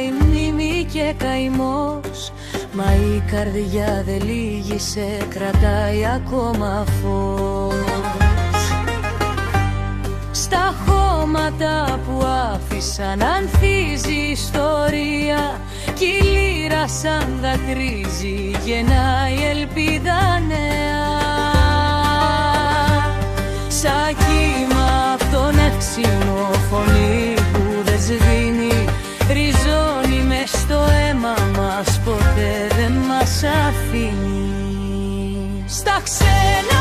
η μνήμη και καημός, μα η καρδιά δεν λύγησε, κρατάει ακόμα φως. Στα χώματα που άφησαν ανθίζει ιστορία, κι η λύρα σαν δακρύζει, γεννάει ελπίδα νέα. Σαν κύμα απ' τον εύξηνο, φωνή που δεν σβήνει, ριζώνει μες στο αίμα μας, ποτέ δεν μας αφήνει. Στα ξένα